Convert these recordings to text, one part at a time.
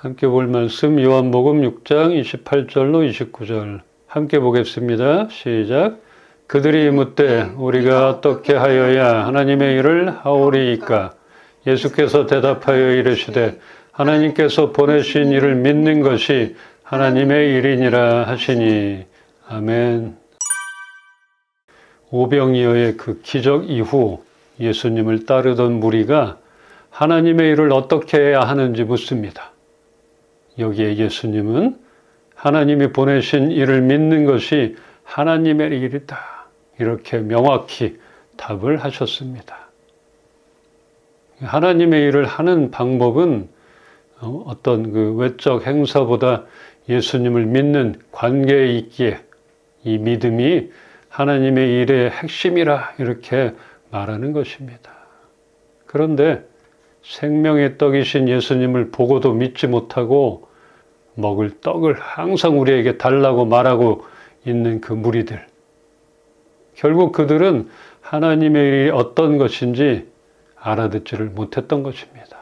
함께 볼 말씀 요한복음 6장 28절로 29절 함께 보겠습니다. 시작. 그들이 묻되 우리가 어떻게 하여야 하나님의 일을 하오리이까? 예수께서 대답하여 이르시되 하나님께서 보내신 이를 믿는 것이 하나님의 일이니라 하시니. 아멘. 오병이어의 그 기적 이후 예수님을 따르던 무리가 하나님의 일을 어떻게 해야 하는지 묻습니다. 여기에 예수님은 하나님이 보내신 일을 믿는 것이 하나님의 일이다, 이렇게 명확히 답을 하셨습니다. 하나님의 일을 하는 방법은 어떤 그 외적 행사보다 예수님을 믿는 관계에 있기에 이 믿음이 하나님의 일의 핵심이라 이렇게 말하는 것입니다. 그런데 생명의 떡이신 예수님을 보고도 믿지 못하고 먹을 떡을 항상 우리에게 달라고 말하고 있는 그 무리들. 결국 그들은 하나님의 일이 어떤 것인지 알아듣지를 못했던 것입니다.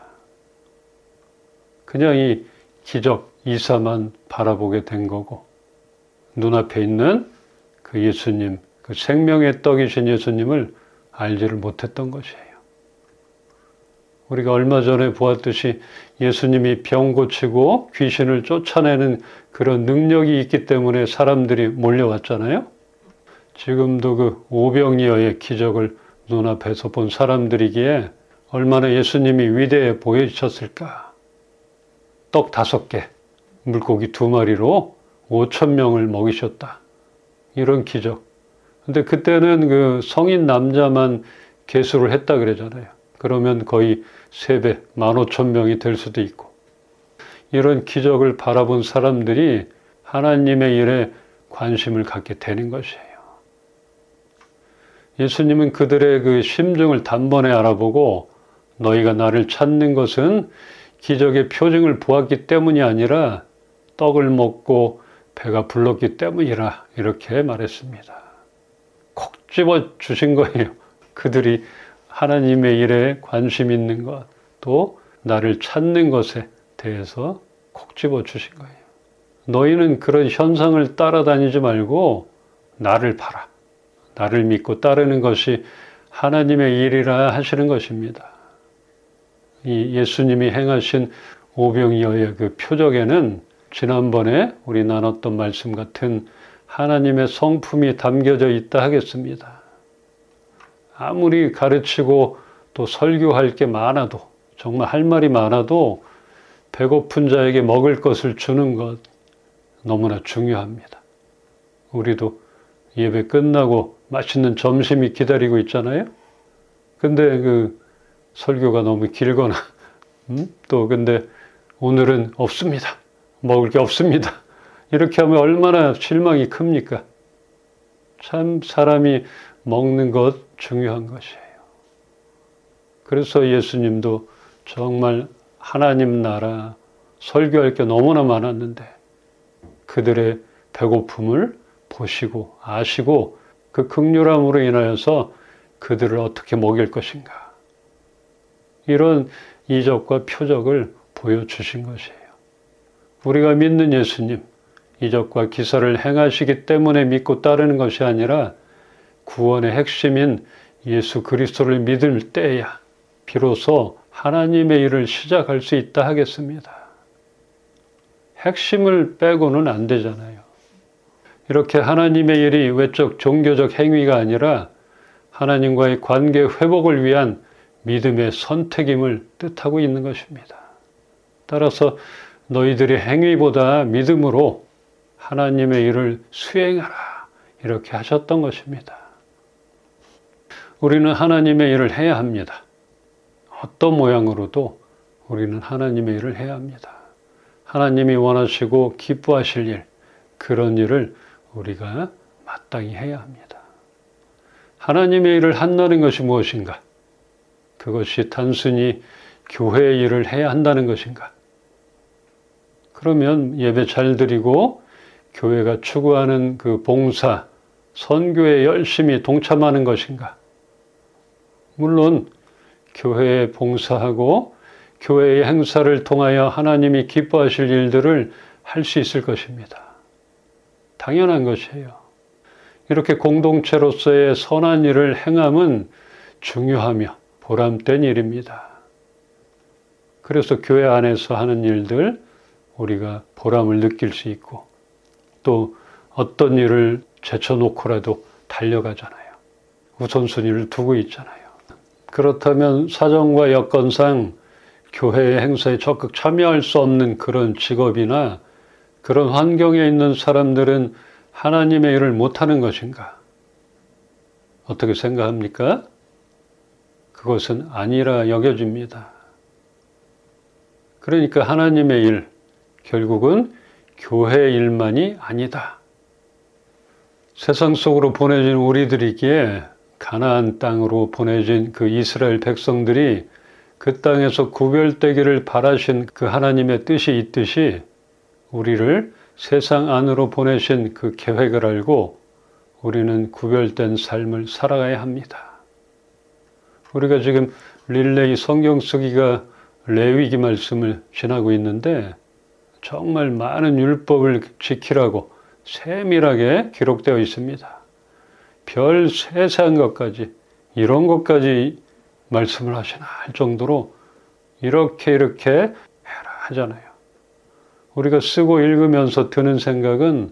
그냥 이 기적, 이사만 바라보게 된 거고 눈앞에 있는 그 예수님, 그 생명의 떡이신 예수님을 알지를 못했던 것이에요. 우리가 얼마 전에 보았듯이 예수님이 병 고치고 귀신을 쫓아내는 그런 능력이 있기 때문에 사람들이 몰려왔잖아요. 지금도 그 오병이어의 기적을 눈앞에서 본 사람들이기에 얼마나 예수님이 위대해 보이셨을까. 떡 5개, 물고기 2마리로 5,000명을 먹이셨다. 이런 기적. 근데 그때는 그 성인 남자만 계수를 했다 그러잖아요. 그러면 거의 3배, 15,000명이 될 수도 있고. 이런 기적을 바라본 사람들이 하나님의 일에 관심을 갖게 되는 것이에요. 예수님은 그들의 그 심중을 단번에 알아보고 너희가 나를 찾는 것은 기적의 표징을 보았기 때문이 아니라 떡을 먹고 배가 불렀기 때문이라 이렇게 말했습니다. 콕 집어 주신 거예요. 그들이 하나님의 일에 관심 있는 것, 또 나를 찾는 것에 대해서 콕 집어 주신 거예요. 너희는 그런 현상을 따라다니지 말고 나를 봐라. 나를 믿고 따르는 것이 하나님의 일이라 하시는 것입니다. 이 예수님이 행하신 오병이어의 그 표적에는 지난번에 우리 나눴던 말씀 같은 하나님의 성품이 담겨져 있다 하겠습니다. 아무리 가르치고 또 설교할 게 많아도, 정말 할 말이 많아도 배고픈 자에게 먹을 것을 주는 것 너무나 중요합니다. 우리도 예배 끝나고 맛있는 점심이 기다리고 있잖아요. 근데 그 설교가 너무 길거나 또 근데 오늘은 없습니다. 먹을 게 없습니다. 이렇게 하면 얼마나 실망이 큽니까? 참 사람이 먹는 것 중요한 것이에요. 그래서 예수님도 정말 하나님 나라 설교할 게 너무나 많았는데 그들의 배고픔을 보시고 아시고 그 긍휼함으로 인하여서 그들을 어떻게 먹일 것인가. 이런 이적과 표적을 보여주신 것이에요. 우리가 믿는 예수님, 이적과 기사를 행하시기 때문에 믿고 따르는 것이 아니라 구원의 핵심인 예수 그리스도를 믿을 때야 비로소 하나님의 일을 시작할 수 있다 하겠습니다. 핵심을 빼고는 안 되잖아요. 이렇게 하나님의 일이 외적 종교적 행위가 아니라 하나님과의 관계 회복을 위한 믿음의 선택임을 뜻하고 있는 것입니다. 따라서 너희들의 행위보다 믿음으로 하나님의 일을 수행하라 이렇게 하셨던 것입니다. 우리는 하나님의 일을 해야 합니다. 어떤 모양으로도 우리는 하나님의 일을 해야 합니다. 하나님이 원하시고 기뻐하실 일, 그런 일을 우리가 마땅히 해야 합니다. 하나님의 일을 한다는 것이 무엇인가? 그것이 단순히 교회의 일을 해야 한다는 것인가? 그러면 예배 잘 드리고 교회가 추구하는 그 봉사, 선교에 열심히 동참하는 것인가? 물론 교회에 봉사하고 교회의 행사를 통하여 하나님이 기뻐하실 일들을 할 수 있을 것입니다. 당연한 것이에요. 이렇게 공동체로서의 선한 일을 행함은 중요하며 보람된 일입니다. 그래서 교회 안에서 하는 일들 우리가 보람을 느낄 수 있고 또 어떤 일을 제쳐놓고라도 달려가잖아요. 우선순위를 두고 있잖아요. 그렇다면 사정과 여건상 교회의 행사에 적극 참여할 수 없는 그런 직업이나 그런 환경에 있는 사람들은 하나님의 일을 못하는 것인가? 어떻게 생각합니까? 그것은 아니라 여겨집니다. 그러니까 하나님의 일, 결국은 교회 일만이 아니다. 세상 속으로 보내진 우리들이기에 가나안 땅으로 보내진 그 이스라엘 백성들이 그 땅에서 구별되기를 바라신 그 하나님의 뜻이 있듯이 우리를 세상 안으로 보내신 그 계획을 알고 우리는 구별된 삶을 살아가야 합니다. 우리가 지금 릴레이 성경 쓰기가 레위기 말씀을 지나고 있는데 정말 많은 율법을 지키라고 세밀하게 기록되어 있습니다. 별 세세한 것까지 이런 것까지 말씀을 하시나 할 정도로 이렇게 해라 하잖아요. 우리가 쓰고 읽으면서 드는 생각은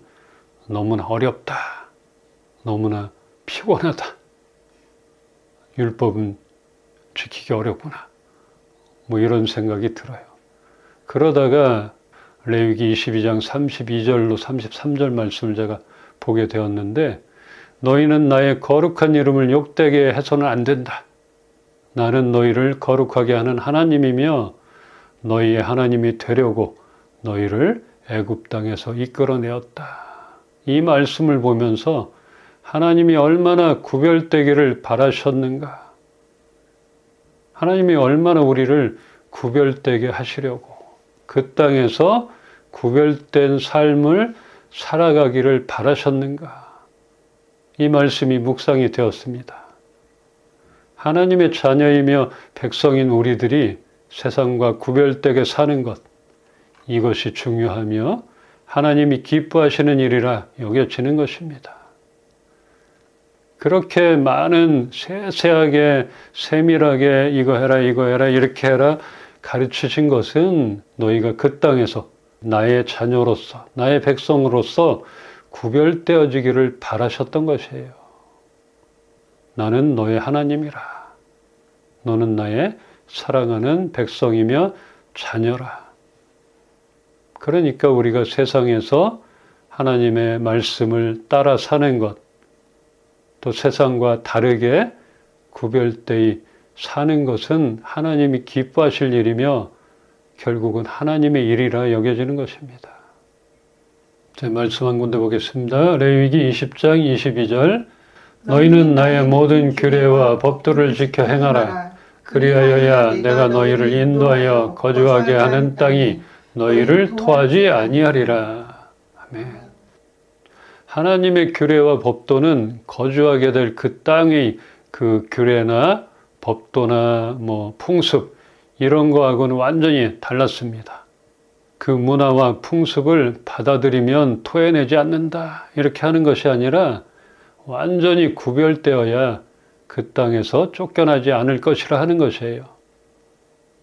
너무나 어렵다. 너무나 피곤하다. 율법은 지키기 어렵구나. 뭐 이런 생각이 들어요. 그러다가 레위기 22장 32절로 33절 말씀을 제가 보게 되었는데 너희는 나의 거룩한 이름을 욕되게 해서는 안 된다. 나는 너희를 거룩하게 하는 하나님이며 너희의 하나님이 되려고 너희를 애굽 땅에서 이끌어내었다. 이 말씀을 보면서 하나님이 얼마나 구별되기를 바라셨는가. 하나님이 얼마나 우리를 구별되게 하시려고 그 땅에서 구별된 삶을 살아가기를 바라셨는가. 이 말씀이 묵상이 되었습니다. 하나님의 자녀이며 백성인 우리들이 세상과 구별되게 사는 것, 이것이 중요하며 하나님이 기뻐하시는 일이라 여겨지는 것입니다. 그렇게 많은 세세하게 세밀하게 이거 해라 이렇게 해라 가르치신 것은 너희가 그 땅에서 나의 자녀로서 나의 백성으로서 구별되어지기를 바라셨던 것이에요. 나는 너의 하나님이라. 너는 나의 사랑하는 백성이며 자녀라. 그러니까 우리가 세상에서 하나님의 말씀을 따라 사는 것, 또 세상과 다르게 구별되이 사는 것은 하나님이 기뻐하실 일이며 결국은 하나님의 일이라 여겨지는 것입니다. 제 말씀 한 군데 보겠습니다. 레위기 20장 22절 너희는 나의 모든 규례와 법도를 지켜 행하라. 그리하여야 내가 너희를 인도하여 거주하게 하는 땅이 너희를 토하지 아니하리라. 아멘. 하나님의 규례와 법도는 거주하게 될 그 땅의 그 규례나 법도나 풍습 이런 거하고는 완전히 달랐습니다. 그 문화와 풍습을 받아들이면 토해내지 않는다 이렇게 하는 것이 아니라 완전히 구별되어야 그 땅에서 쫓겨나지 않을 것이라 하는 것이에요.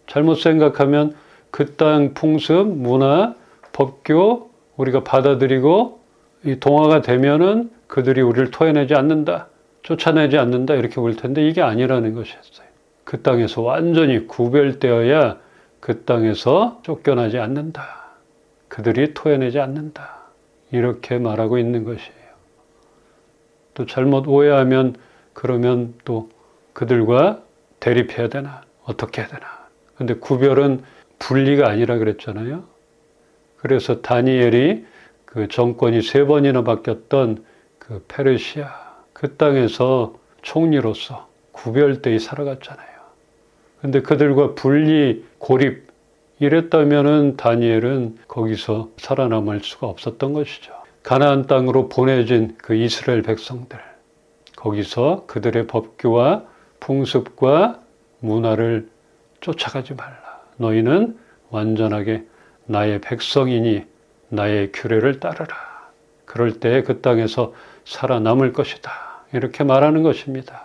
잘못 생각하면 그 땅 풍습, 문화, 법규 우리가 받아들이고 이 동화가 되면은 그들이 우리를 토해내지 않는다, 쫓아내지 않는다 이렇게 볼 텐데 이게 아니라는 것이었어요. 그 땅에서 완전히 구별되어야 그 땅에서 쫓겨나지 않는다. 그들이 토해내지 않는다. 이렇게 말하고 있는 것이에요. 또 잘못 오해하면 그러면 또 그들과 대립해야 되나? 어떻게 해야 되나? 근데 구별은 분리가 아니라 그랬잖아요. 그래서 다니엘이 그 정권이 3번이나 바뀌었던 그 페르시아, 그 땅에서 총리로서 구별되이 살아갔잖아요. 근데 그들과 분리, 고립, 이랬다면은 다니엘은 거기서 살아남을 수가 없었던 것이죠. 가나안 땅으로 보내진 그 이스라엘 백성들, 거기서 그들의 법규와 풍습과 문화를 쫓아가지 말라. 너희는 완전하게 나의 백성이니 나의 규례를 따르라. 그럴 때 그 땅에서 살아남을 것이다. 이렇게 말하는 것입니다.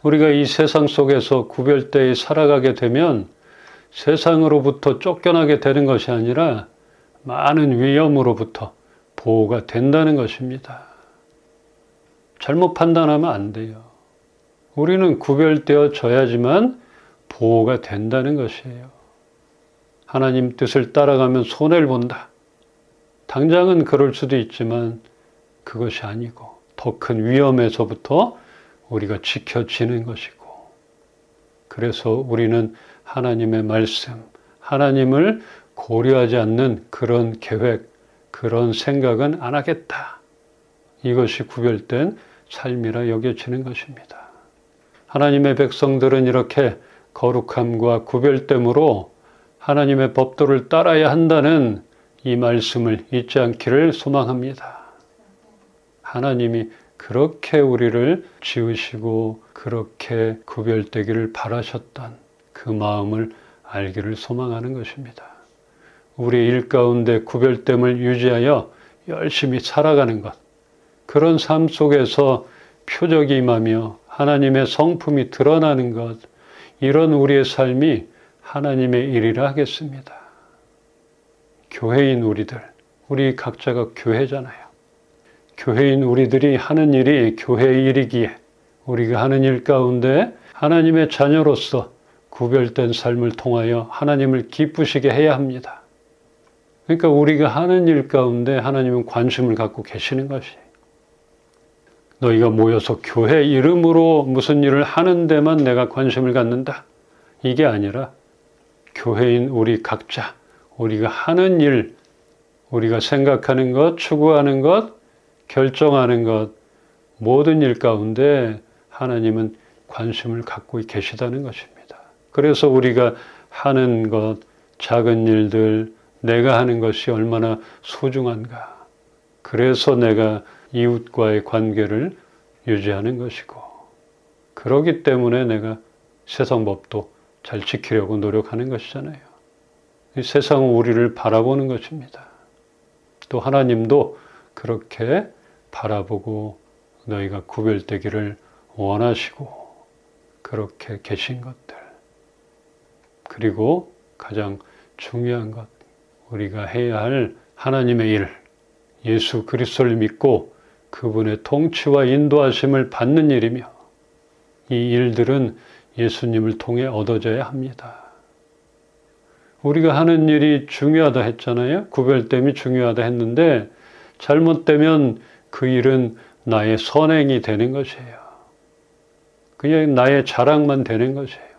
우리가 이 세상 속에서 구별되어 살아가게 되면 세상으로부터 쫓겨나게 되는 것이 아니라 많은 위험으로부터 보호가 된다는 것입니다. 잘못 판단하면 안 돼요. 우리는 구별되어져야지만 보호가 된다는 것이에요. 하나님 뜻을 따라가면 손해를 본다. 당장은 그럴 수도 있지만 그것이 아니고 더 큰 위험에서부터 우리가 지켜지는 것이고, 그래서 우리는 하나님의 말씀, 하나님을 고려하지 않는 그런 계획, 그런 생각은 안 하겠다. 이것이 구별된 삶이라 여겨지는 것입니다. 하나님의 백성들은 이렇게 거룩함과 구별됨으로 하나님의 법도를 따라야 한다는 이 말씀을 잊지 않기를 소망합니다. 하나님이 그렇게 우리를 지으시고 그렇게 구별되기를 바라셨던 그 마음을 알기를 소망하는 것입니다. 우리의 일 가운데 구별됨을 유지하여 열심히 살아가는 것, 그런 삶 속에서 표적이 임하며 하나님의 성품이 드러나는 것, 이런 우리의 삶이 하나님의 일이라 하겠습니다. 교회인 우리 각자가 교회잖아요. 교회인 우리들이 하는 일이 교회의 일이기에 우리가 하는 일 가운데 하나님의 자녀로서 구별된 삶을 통하여 하나님을 기쁘시게 해야 합니다. 그러니까 우리가 하는 일 가운데 하나님은 관심을 갖고 계시는 것이에요. 너희가 모여서 교회 이름으로 무슨 일을 하는 데만 내가 관심을 갖는다. 이게 아니라 교회인 우리 각자, 우리가 하는 일, 우리가 생각하는 것, 추구하는 것, 결정하는 것, 모든 일 가운데 하나님은 관심을 갖고 계시다는 것입니다. 그래서 우리가 하는 것, 작은 일들, 내가 하는 것이 얼마나 소중한가. 그래서 내가 이웃과의 관계를 유지하는 것이고, 그러기 때문에 내가 세상 법도 잘 지키려고 노력하는 것이잖아요. 이 세상은 우리를 바라보는 것입니다. 또 하나님도 그렇게 바라보고 너희가 구별되기를 원하시고 그렇게 계신 것들, 그리고 가장 중요한 것, 우리가 해야 할 하나님의 일, 예수 그리스도를 믿고 그분의 통치와 인도하심을 받는 일이며, 이 일들은 예수님을 통해 얻어져야 합니다. 우리가 하는 일이 중요하다 했잖아요. 구별됨이 중요하다 했는데 잘못되면 그 일은 나의 선행이 되는 것이에요. 그냥 나의 자랑만 되는 것이에요.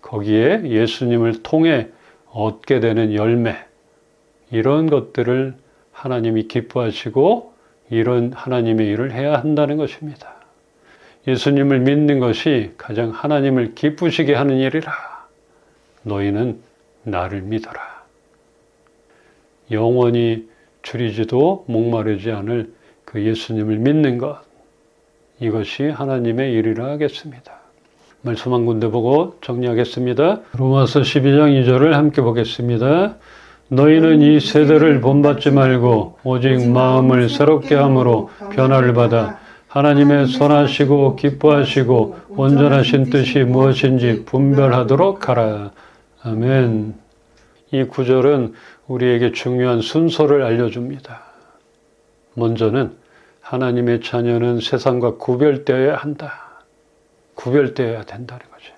거기에 예수님을 통해 얻게 되는 열매, 이런 것들을 하나님이 기뻐하시고 이런 하나님의 일을 해야 한다는 것입니다. 예수님을 믿는 것이 가장 하나님을 기쁘시게 하는 일이라. 너희는 나를 믿어라. 영원히 줄이지도 목마르지 않을 그 예수님을 믿는 것, 이것이 하나님의 일이라 하겠습니다. 말씀 한 군데 보고 정리하겠습니다. 로마서 12장 2절을 함께 보겠습니다. 너희는 이 세대를 본받지 말고 오직 마음을 새롭게 함으로 변화를 받아 하나님의 선하시고 기뻐하시고 온전하신 뜻이 무엇인지 분별하도록 하라. 아멘. 이 구절은 우리에게 중요한 순서를 알려줍니다. 먼저는 하나님의 자녀는 세상과 구별되어야 한다. 구별되어야 된다는 거죠.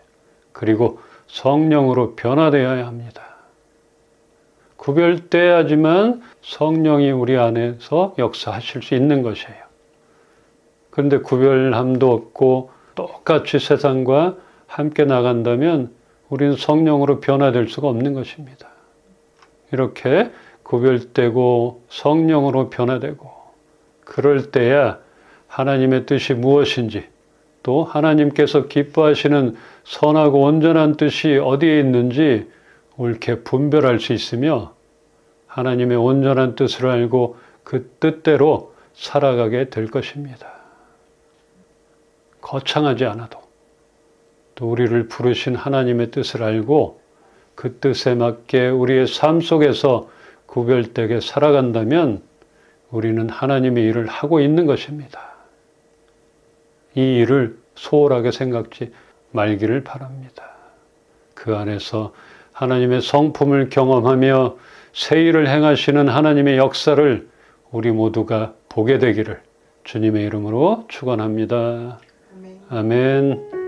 그리고 성령으로 변화되어야 합니다. 구별돼야지만 성령이 우리 안에서 역사하실 수 있는 것이에요. 그런데 구별함도 없고 똑같이 세상과 함께 나간다면 우리는 성령으로 변화될 수가 없는 것입니다. 이렇게 구별되고 성령으로 변화되고, 그럴 때야 하나님의 뜻이 무엇인지, 또 하나님께서 기뻐하시는 선하고 온전한 뜻이 어디에 있는지 옳게 분별할 수 있으며, 하나님의 온전한 뜻을 알고 그 뜻대로 살아가게 될 것입니다. 거창하지 않아도 또 우리를 부르신 하나님의 뜻을 알고 그 뜻에 맞게 우리의 삶 속에서 구별되게 살아간다면 우리는 하나님의 일을 하고 있는 것입니다. 이 일을 소홀하게 생각지 말기를 바랍니다. 그 안에서 하나님의 성품을 경험하며 새 일을 행하시는 하나님의 역사를 우리 모두가 보게 되기를 주님의 이름으로 축원합니다. 아멘.